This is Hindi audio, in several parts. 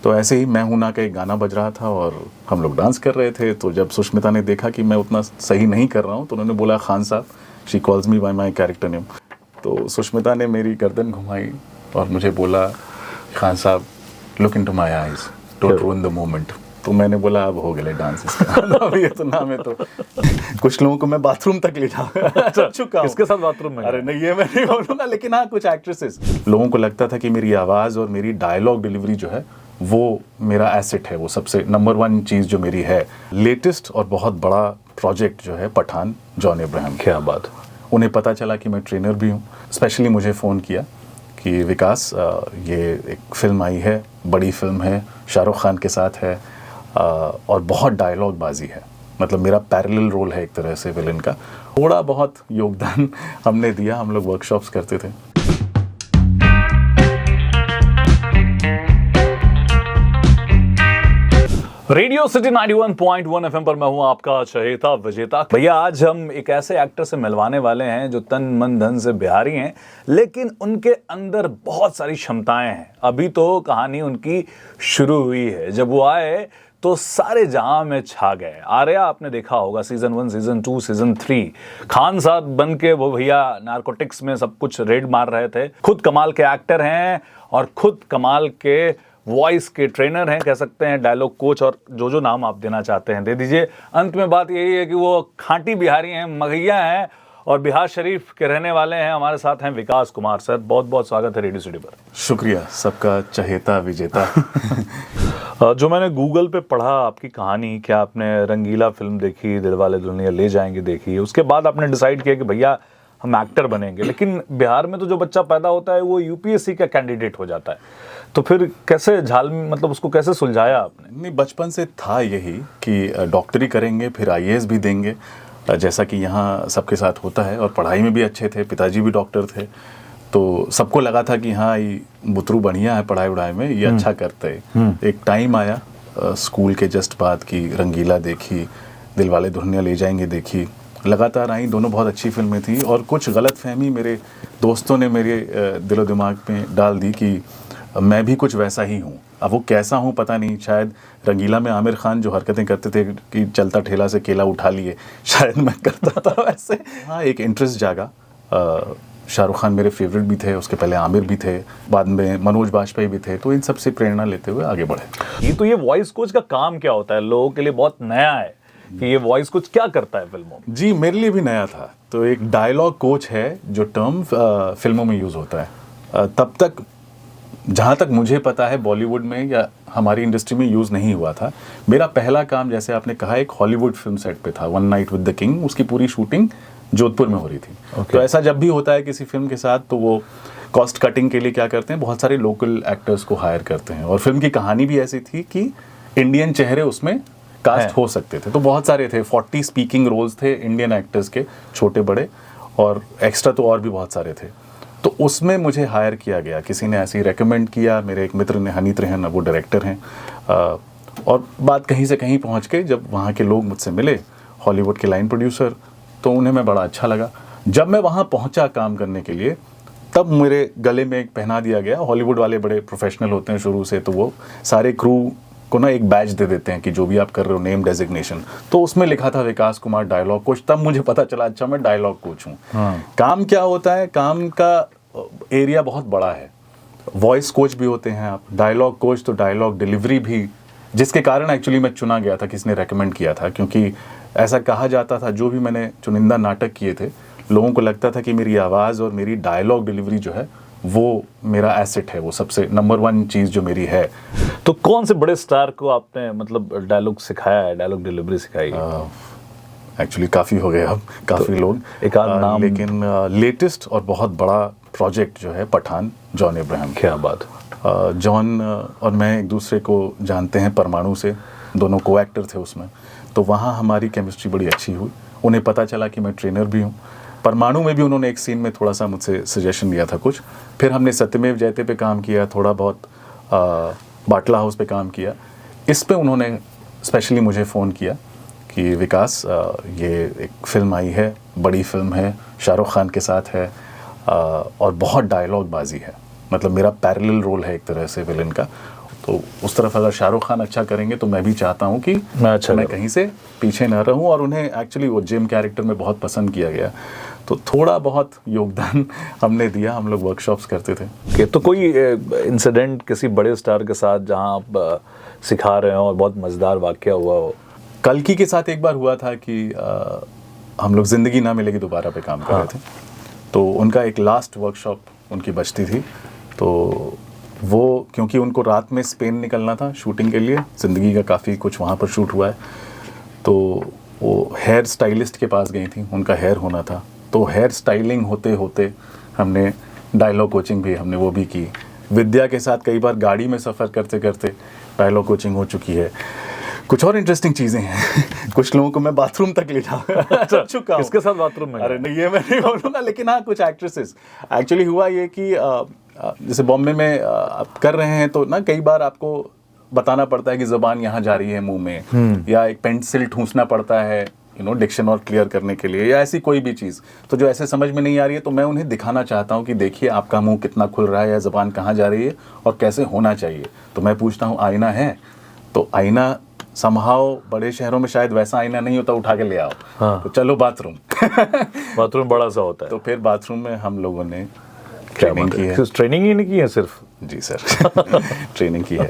तो ऐसे ही मैं हूं ना का एक गाना बज रहा था और हम लोग डांस कर रहे थे। तो जब सुष्मिता ने देखा कि मैं उतना सही नहीं कर रहा हूं तो उन्होंने बोला Khan sahab, she calls me by my character name. तो सुष्मिता ने मेरी गर्दन घुमाई और मुझे बोला, खान साहब look into my eyes, don't रूइन the moment. तो मैंने बोला अब हो गया डांस इसका अभी ये तो नाम है। तो कुछ लोगों को मैं बाथरूम तक ले जा चुका हूं। किसके साथ बाथरूम में? अरे नहीं, ये मैं नहीं बोलूंगा, लेकिन हाँ कुछ एक्ट्रेसेस। लोगों को लगता था कि मेरी आवाज़ और मेरी डायलॉग डिलीवरी जो है वो मेरा एसेट है, वो सबसे नंबर 1 चीज़ जो मेरी है। लेटेस्ट और बहुत बड़ा प्रोजेक्ट जो है पठान, जॉन अब्राहम। क्या बात। उन्हें पता चला कि मैं ट्रेनर भी हूँ, स्पेशली मुझे फ़ोन किया कि विकास ये एक फ़िल्म आई है, बड़ी फ़िल्म है, शाहरुख खान के साथ है और बहुत डायलॉग बाजी है। मतलब मेरा पैरेलल रोल है एक तरह से विलन का। थोड़ा बहुत योगदान हमने दिया, हम लोग वर्कशॉप्स करते थे। रेडियो सिटी 91.1 FM पर मैं हूं आपका चहेता विजेता। भैया आज हम एक ऐसे एक्टर से मिलवाने वाले हैं जो तन मन धन से बिहारी हैं, लेकिन उनके अंदर बहुत सारी क्षमताएं हैं। अभी तो कहानी उनकी शुरू हुई है। जब वो आए तो सारे जहां में छा गए। आर्या आपने देखा होगा, सीजन 1, सीजन 2, सीजन 3। खान साहब बन के वो भैया नारकोटिक्स में सब कुछ रेड मार रहे थे। खुद कमाल के एक्टर हैं और खुद कमाल के वॉइस के ट्रेनर हैं, कह सकते हैं डायलॉग कोच, और जो नाम आप देना चाहते हैं दे दीजिए। अंत में बात यही है कि वो खांटी बिहारी हैं, मगैया हैं और बिहार शरीफ के रहने वाले हैं। हमारे साथ हैं विकास कुमार सर। बहुत बहुत स्वागत है रेडियो सिटी पर। शुक्रिया, सबका चहेता विजेता। जो मैंने गूगल पे पढ़ा आपकी कहानी, क्या आपने रंगीला फिल्म देखी, दिलवाले दुल्हनिया ले जाएंगे देखी, उसके बाद आपने डिसाइड किया कि भैया हम एक्टर बनेंगे। लेकिन बिहार में तो जो बच्चा पैदा होता है वो यूपीएससी का कैंडिडेट हो जाता है। तो फिर कैसे मतलब उसको कैसे सुलझाया आपने? नहीं, बचपन से था यही कि डॉक्टरी करेंगे, फिर आईएएस भी देंगे, जैसा कि यहाँ सबके साथ होता है। और पढ़ाई में भी अच्छे थे, पिताजी भी डॉक्टर थे, तो सबको लगा था कि हाँ ये बुतरू बढ़िया है पढ़ाई वढ़ाई में, ये अच्छा करते हैं। एक टाइम आया स्कूल के जस्ट बाद की रंगीला देखी, दिलवाले दुल्हनिया ले जाएंगे देखी, लगातार आई, दोनों बहुत अच्छी फिल्में थी। और कुछ गलतफहमी मेरे दोस्तों ने मेरे दिलो दिमाग में डाल दी कि मैं भी कुछ वैसा ही हूँ। अब वो कैसा हूँ पता नहीं, शायद रंगीला में आमिर खान जो हरकतें करते थे कि चलता ठेला से केला उठा लिए, शायद मैं करता था वैसे। हाँ, एक इंटरेस्ट जागा। शाहरुख खान मेरे फेवरेट भी थे, उसके पहले आमिर भी थे, बाद में मनोज बाजपेयी भी थे, तो इन सब से प्रेरणा लेते हुए आगे बढ़े। ये वॉइस कोच का काम क्या होता है? लोगों के लिए बहुत नया है कि ये वॉइस कोच क्या करता है फिल्मों में। जी, मेरे लिए भी नया था। तो एक डायलॉग कोच है जो टर्म फिल्मों में यूज़ होता है। तब तक जहाँ तक मुझे पता है बॉलीवुड में या हमारी इंडस्ट्री में यूज़ नहीं हुआ था। मेरा पहला काम, जैसे आपने कहा, एक हॉलीवुड फिल्म सेट पे था, one night with the king. उसकी पूरी शूटिंग जोधपुर में हो रही थी। तो ऐसा जब भी होता है किसी फिल्म के साथ, तो वो कॉस्ट कटिंग के लिए क्या करते हैं, बहुत सारे लोकल एक्टर्स को हायर करते हैं। और फिल्म की कहानी भी ऐसी थी कि इंडियन चेहरे उसमें कास्ट हो सकते थे। तो बहुत सारे थे, 40 स्पीकिंग रोल्स थे इंडियन एक्टर्स के, छोटे बड़े, और एक्स्ट्रा तो और भी बहुत सारे थे। तो उसमें मुझे हायर किया गया, किसी ने ऐसे ही रेकमेंड किया। मेरे एक मित्र ने, हनीत रेहन, वो डायरेक्टर हैं, और बात कहीं से कहीं पहुंच के जब वहाँ के लोग मुझसे मिले, हॉलीवुड के लाइन प्रोड्यूसर, तो उन्हें मैं बड़ा अच्छा लगा। जब मैं वहाँ पहुँचा काम करने के लिए, तब मेरे गले में एक पहना दिया गया। हॉलीवुड वाले बड़े प्रोफेशनल होते हैं शुरू से, तो वो सारे क्रू को ना एक बैच दे देते हैं कि जो भी आप कर रहे हो, नेम डेजिग्नेशन। तो उसमें लिखा था विकास कुमार डायलॉग कोच। तब मुझे पता चला, अच्छा मैं डायलॉग कोच हूँ। काम क्या होता है, काम का एरिया बहुत बड़ा है। वॉइस कोच भी होते हैं आप, डायलॉग कोच तो डायलॉग डिलीवरी भी, जिसके कारण एक्चुअली मैं चुना गया था, किसने रेकमेंड किया था। क्योंकि ऐसा कहा जाता था, जो भी मैंने चुनिंदा नाटक किए थे, लोगों को लगता था कि मेरी आवाज़ और मेरी डायलॉग डिलीवरी जो है वो मेरा एसेट है, वो सबसे नंबर 1 चीज़ जो मेरी है। तो कौन से बड़े स्टार को आपने मतलब डायलॉग सिखाया है, डायलॉग डिलीवरी सिखाई है? एक्चुअली काफ़ी हो गए अब, काफ़ी लोग, एक आध नाम। लेकिन लेटेस्ट और बहुत बड़ा प्रोजेक्ट जो है पठान, जॉन अब्राहम। क्या बात। जॉन और मैं एक दूसरे को जानते हैं परमाणु से, दोनों को एक्टर थे उसमें। तो वहाँ हमारी केमिस्ट्री बड़ी अच्छी हुई। उन्हें पता चला कि मैं ट्रेनर भी हूँ। परमाणु में भी उन्होंने एक सीन में थोड़ा सा मुझसे सजेशन दिया था कुछ। फिर हमने सत्यमेव जयते पे काम किया, थोड़ा बहुत बाटला हाउस पे काम किया। इस पे उन्होंने स्पेशली मुझे फ़ोन किया कि विकास ये एक फ़िल्म आई है, बड़ी फ़िल्म है, शाहरुख खान के साथ है, और बहुत डायलॉग बाजी है। मतलब मेरा पैरेलल रोल है एक तरह से विलन का। तो उस तरफ अगर शाहरुख खान अच्छा करेंगे तो मैं भी चाहता हूँ कि मैं कहीं से पीछे ना रहूँ। और उन्हें एक्चुअली वो जिम कैरेक्टर में बहुत पसंद किया गया, तो थोड़ा बहुत योगदान हमने दिया, हम लोग वर्कशॉप्स करते थे। कि तो कोई इंसिडेंट किसी बड़े स्टार के साथ जहाँ आप सिखा रहे हो और बहुत मज़ेदार वाक़या हुआ हो? कल्कि के साथ एक बार हुआ था कि हम लोग ज़िंदगी ना मिलेगी दोबारा पे काम कर रहे थे, तो उनका एक लास्ट वर्कशॉप उनकी बचती थी, तो वो क्योंकि उनको रात में स्पेन निकलना था शूटिंग के लिए, ज़िंदगी का काफ़ी कुछ वहाँ पर शूट हुआ है, तो वो हेयर स्टाइलिस्ट के पास गई थी, उनका हेयर होना था, तो हेयर स्टाइलिंग होते होते हमने डायलॉग कोचिंग भी हमने वो भी की। विद्या के साथ कई बार गाड़ी में सफ़र करते करते डायलॉग कोचिंग हो चुकी है। कुछ और इंटरेस्टिंग चीज़ें हैं कुछ लोगों को मैं बाथरूम तक ले जा चुका हूँ। किसके साथ बाथरूम में? अरे नहीं, ये मैं नहीं बोलूँगा, लेकिन हाँ कुछ एक्ट्रेसेस। एक्चुअली हुआ ये कि जैसे बॉम्बे में आप कर रहे हैं तो ना कई बार आपको बताना पड़ता है कि ज़बान यहाँ जा रही है मुंह में, या एक पेंसिल ठूंसना पड़ता है डिक्शन और क्लियर करने के लिए, या ऐसी कोई भी चीज़, तो जो ऐसे समझ में नहीं आ रही है तो मैं उन्हें दिखाना चाहता हूँ कि देखिए आपका मुंह कितना खुल रहा है या ज़बान कहाँ जा रही है और कैसे होना चाहिए। तो मैं पूछता हूँ आईना है, तो आईना समहाउ बड़े शहरों में शायद वैसा आईना नहीं होता, उठा के ले आओ। हाँ। तो चलो बाथरूम बाथरूम बड़ा सा होता है। तो फिर बाथरूम में हम लोगों ने क्या ट्रेनिंग बात की है? है। ट्रेनिंग ही नहीं की है सिर्फ? जी सर ट्रेनिंग की है,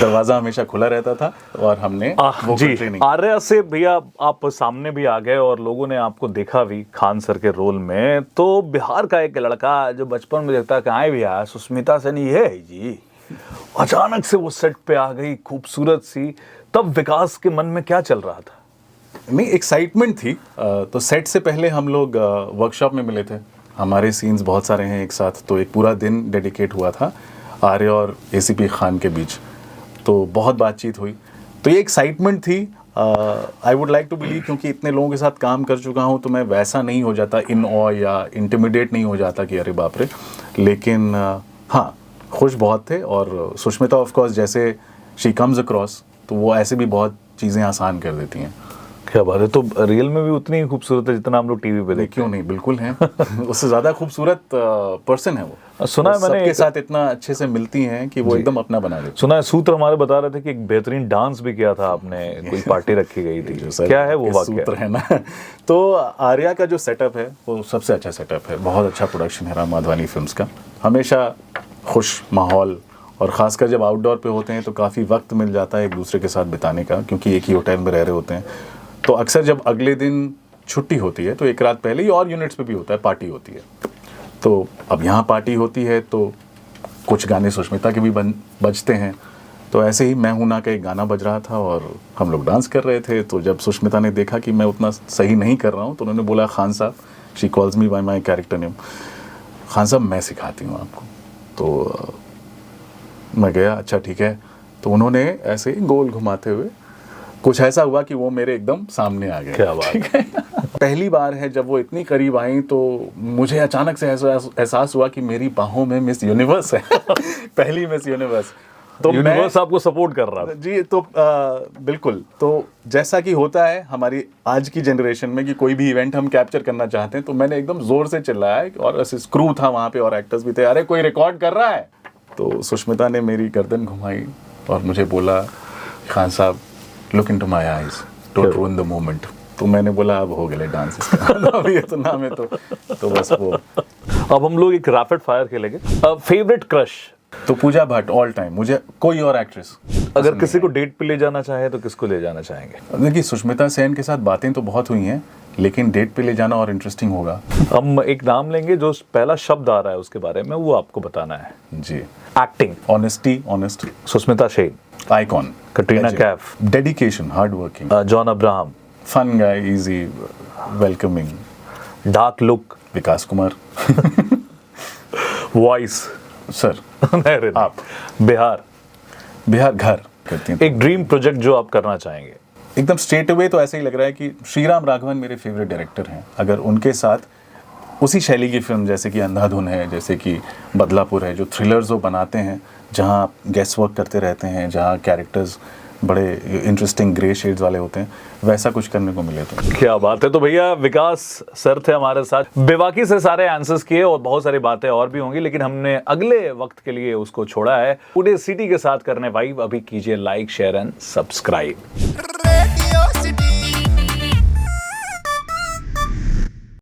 दरवाज़ा हमेशा खुला रहता था और हमने वो जी ट्रेनिंग। आर्या से भैया आप सामने भी आ गए और लोगों ने आपको देखा भी खान सर के रोल में, तो बिहार का एक लड़का जो बचपन में देखता कहाँ है भैया सुष्मिता सेन ये है जी, अचानक से वो सेट पे आ गई खूबसूरत सी, तब विकास के मन में क्या चल रहा था? नहीं, एक्साइटमेंट थी। तो सेट से पहले हम लोग वर्कशॉप में मिले थे, हमारे सीन्स बहुत सारे हैं एक साथ, तो एक पूरा दिन डेडिकेट हुआ था आर्या और एसीपी खान के बीच, तो बहुत बातचीत हुई, तो ये एक्साइटमेंट थी। I would like to believe क्योंकि इतने लोगों के साथ काम कर चुका हूँ तो मैं वैसा नहीं हो जाता इन ऑ या इंटिमिडेट नहीं हो जाता कि अरे बाप रे, लेकिन हाँ खुश बहुत थे। और सुष्मिता ऑफ कोर्स जैसे शी कम्स अक्रॉस, तो वो ऐसे भी बहुत चीज़ें आसान कर देती हैं। क्या बात है, तो रियल में भी उतनी ही खूबसूरत है जितना हम लोग टीवी पे देखते क्यों नहीं, बिल्कुल हैं उससे ज़्यादा खूबसूरत पर्सन है वो। सुना है मैंने सबके साथ इतना अच्छे से मिलती हैं कि वो एकदम अपना बना देती। सुना है सूत्र हमारे बता रहे थे कि एक बेहतरीन डांस भी किया था आपने, कोई पार्टी रखी गई थी, क्या है वो वाकया? सूत्र है ना तो आर्या का जो सेटअप है वो सबसे अच्छा सेटअप है, बहुत अच्छा प्रोडक्शन है राम माधवानी फिल्म्स का, हमेशा खुश माहौल, और ख़ासकर जब आउटडोर पे होते हैं तो काफ़ी वक्त मिल जाता है एक दूसरे के साथ बिताने का, क्योंकि एक ही होटल में रह रहे होते हैं। तो अक्सर जब अगले दिन छुट्टी होती है तो एक रात पहले ही और यूनिट्स पे भी होता है, पार्टी होती है, तो अब यहाँ पार्टी होती है तो कुछ गाने सुष्मिता के भी बजते हैं, तो ऐसे ही मैं हूं ना का एक गाना बज रहा था और हम लोग डांस कर रहे थे। तो जब सुष्मिता ने देखा कि मैं उतना सही नहीं कर रहा हूँ तो उन्होंने बोला Khan sahab, she calls me bye my character name, Khan साहब मैं सिखाती हूँ आपको। तो मैं गया, अच्छा ठीक है। तो उन्होंने ऐसे ही गोल घुमाते हुए कुछ ऐसा हुआ कि वो मेरे एकदम सामने आ गए। क्या बात ठीक है पहली बार है जब वो इतनी करीब आई तो मुझे अचानक से एहसास हुआ कि मेरी बाहों में मिस यूनिवर्स है पहली मिस यूनिवर्स। तो यूनिवर्स आपको सपोर्ट कर रहा था जी। तो बिल्कुल, तो जैसा कि होता है हमारी आज की जनरेशन में कि कोई भी इवेंट हम कैप्चर करना चाहते हैं, तो मैंने एकदम जोर से चिल्लाया और स्क्रू था वहाँ पे और एक्टर्स भी थे, अरे कोई रिकॉर्ड कर रहा है। तो सुष्मिता ने मेरी गर्दन घुमाई और मुझे बोला खान साहब look into my eyes, don't रूइन the moment. तो मैंने बोला अब हो गए डांस अब ये तो नाम है तो बस वो। अब हम लोग एक रैपिड फायर खेलेंगे। Favourite crush? तो पूजा भट्ट ऑल टाइम, मुझे कोई और एक्ट्रेस। अगर किसी को डेट पे ले जाना चाहे तो किसको ले जाना चाहेंगे? देखिए सुष्मिता सेन के साथ बातें तो बहुत हुई हैं, लेकिन डेट पे ले जाना और इंटरेस्टिंग होगा। हम एक नाम लेंगे, जो पहला शब्द आ रहा है उसके बारे में वो आपको बताना है। जी। Acting? Honesty, honest. Sushmita Sen. Icon. Katrina Kaif. Dedication, hard working. John Abraham. Fun guy, easy, welcoming. Dark look. Vikas Kumar. Voice? Sir आप। बिहार? बिहार घर करती हैं। एक ड्रीम प्रोजेक्ट जो आप करना चाहेंगे? एकदम स्ट्रेट अवे तो ऐसे ही लग रहा है कि श्रीराम राघवन मेरे फेवरेट डायरेक्टर हैं, अगर उनके साथ उसी शैली की फिल्म जैसे कि अंधाधुन है, जैसे कि बदलापुर है, जो थ्रिलर्स वो बनाते हैं जहाँ आप गेस वर्क करते रहते हैं, जहाँ कैरेक्टर्स बड़े इंटरेस्टिंग ग्रे शेड्स वाले होते हैं, वैसा कुछ करने को मिले तो। क्या बात है। तो भैया विकास सर थे हमारे साथ, बेबाकी से सारे आंसर्स किए और बहुत सारी बातें और भी होंगी, लेकिन हमने अगले वक्त के लिए उसको छोड़ा है। पूरे सिटी के साथ करने वाइब। अभी कीजिए लाइक, शेयर एंड सब्सक्राइब।